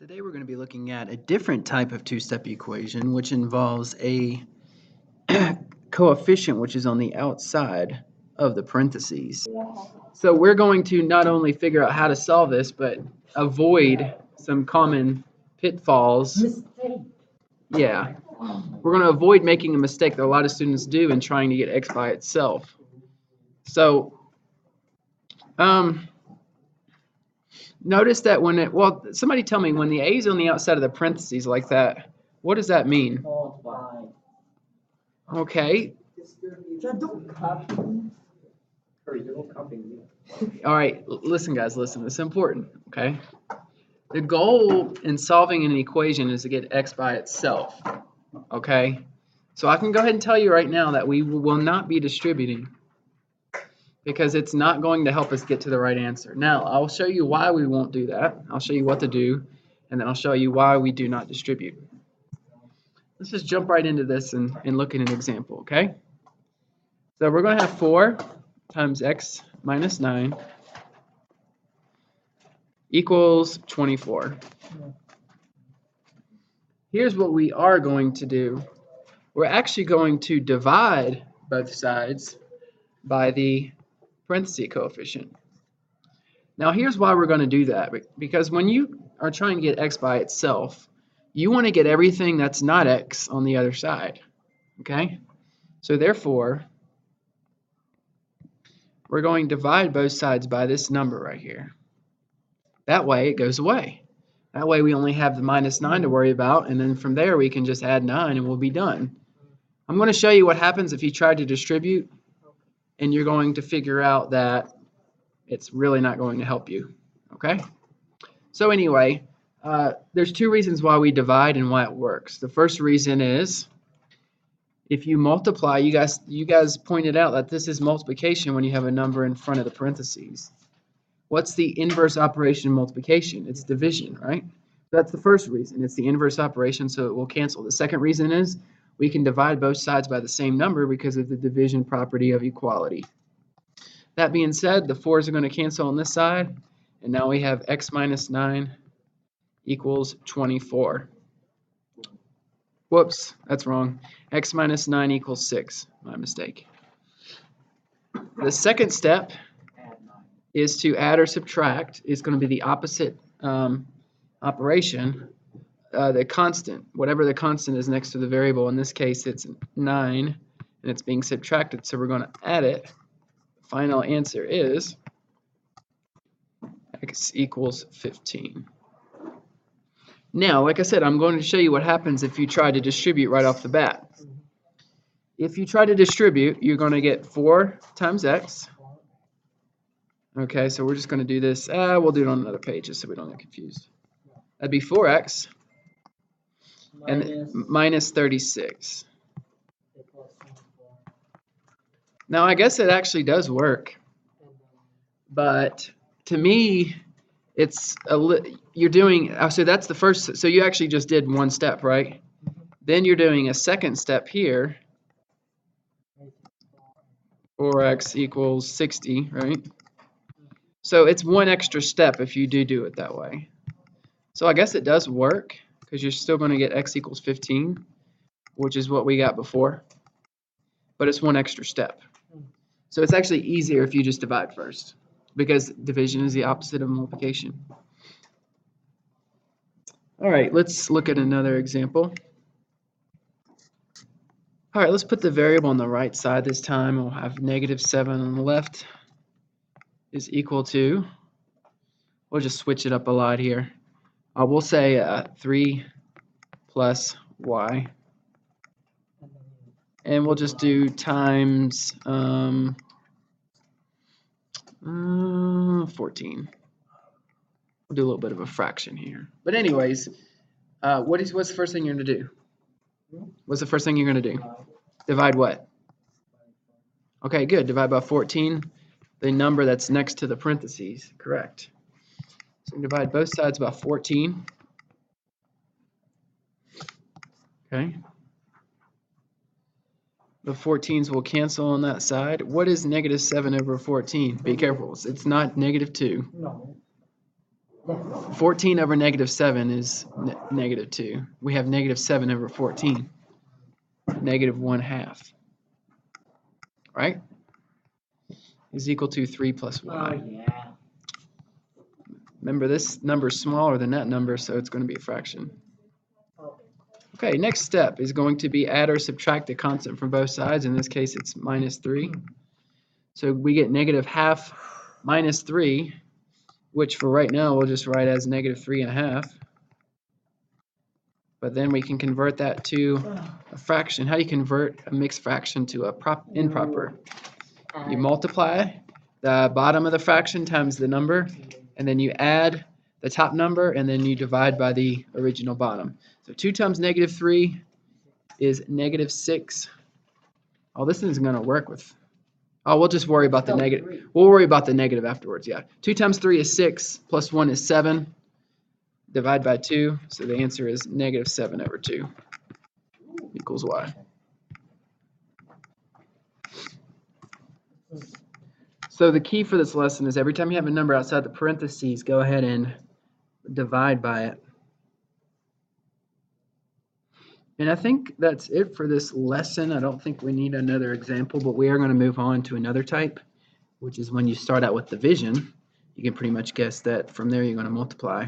Today we're going to be looking at a different type of two-step equation, which involves a coefficient which is on the outside of the parentheses. So we're going to not only figure out how to solve this, but avoid some common pitfalls. Mistake. Yeah, we're going to avoid making a mistake that a lot of students do in trying to get x by itself. So, notice that somebody tell me when the a is on the outside of the parentheses like that, what does that mean? Multiply. Okay. Don't copy. All right. Listen, guys. Listen. This is important. Okay. The goal in solving an equation is to get x by itself. Okay. So I can go ahead and tell you right now that we will not be distributing because it's not going to help us get to the right answer. Now, I'll show you why we won't do that. I'll show you what to do, and then I'll show you why we do not distribute. Let's just jump right into this and look at an example, okay? So we're going to have 4 times x minus 9 equals 24. Here's what we are going to do. We're actually going to divide both sides by the parenthesis coefficient. Now here's why we're going to do that, because when you are trying to get x by itself, you want to get everything that's not x on the other side, okay? So therefore, we're going to divide both sides by this number right here. That way it goes away. That way we only have the minus 9 to worry about, and then from there we can just add 9 and we'll be done. I'm going to show you what happens if you try to distribute, and you're going to figure out that it's really not going to help you, okay? So anyway, there's 2 reasons why we divide and why it works. The first reason is if you multiply, you guys pointed out that this is multiplication when you have a number in front of the parentheses. What's the inverse operation of multiplication? It's division, right? That's the first reason. It's the inverse operation, so it will cancel. The second reason is we can divide both sides by the same number because of the division property of equality. That being said, the 4's are going to cancel on this side, and now we have x minus 9 equals 24. Whoops, that's wrong. X minus 9 equals 6. My mistake. The second step is to add or subtract. It's going to be the opposite operation. The constant, whatever the constant is next to the variable. In this case, it's 9, and it's being subtracted, so we're going to add it. Final answer is x equals 15. Now, like I said, I'm going to show you what happens if you try to distribute right off the bat. If you try to distribute, you're going to get 4 times x. Okay, so we're just going to do this. We'll do it on another page just so we don't get confused. That'd be 4x and minus 36. Now, I guess it actually does work, but to me, it's you're doing, so that's the first, so you actually just did one step, right? Then you're doing a second step here, 4x equals 60, right? So it's one extra step if you do it that way. So I guess it does work because you're still going to get x equals 15, which is what we got before, but it's one extra step. So it's actually easier if you just divide first, because division is the opposite of multiplication. All right, let's look at another example. All right, let's put the variable on the right side this time. We'll have negative 7 on the left is equal to, we'll just switch it up a lot here. We'll say 3 plus y. And we'll just do times 14. We'll do a little bit of a fraction here. But anyways, what's the first thing you're going to do? What's the first thing you're going to do? Divide what? Okay, good. Divide by 14, the number that's next to the parentheses. Correct. So divide both sides by 14. Okay. The 14s will cancel on that side. What is negative 7 over 14? Be careful. It's not negative 2. No. Yes. 14 over negative 7 is negative 2. We have negative 7 over 14. Negative 1/2. Right? Is equal to 3 plus y. Oh, yeah. Remember, this number is smaller than that number, so it's going to be a fraction. Oh. Okay, next step is going to be add or subtract a constant from both sides. In this case, it's minus 3. So we get negative 1/2 minus 3, which for right now we'll just write as negative 3.5. But then we can convert that to a fraction. How do you convert a mixed fraction to a improper? You multiply the bottom of the fraction times the number, and then you add the top number, and then you divide by the original bottom. So 2 times negative 3 is negative 6. Oh, this isn't going to work with... Oh, we'll just worry about the negative. We'll worry about the negative afterwards, yeah. 2 times 3 is 6, plus 1 is 7. Divide by 2, so the answer is negative 7 over 2 equals y. So the key for this lesson is every time you have a number outside the parentheses, go ahead and divide by it. And I think that's it for this lesson. I don't think we need another example, but we are going to move on to another type, which is when you start out with division. You can pretty much guess that from there you're going to multiply.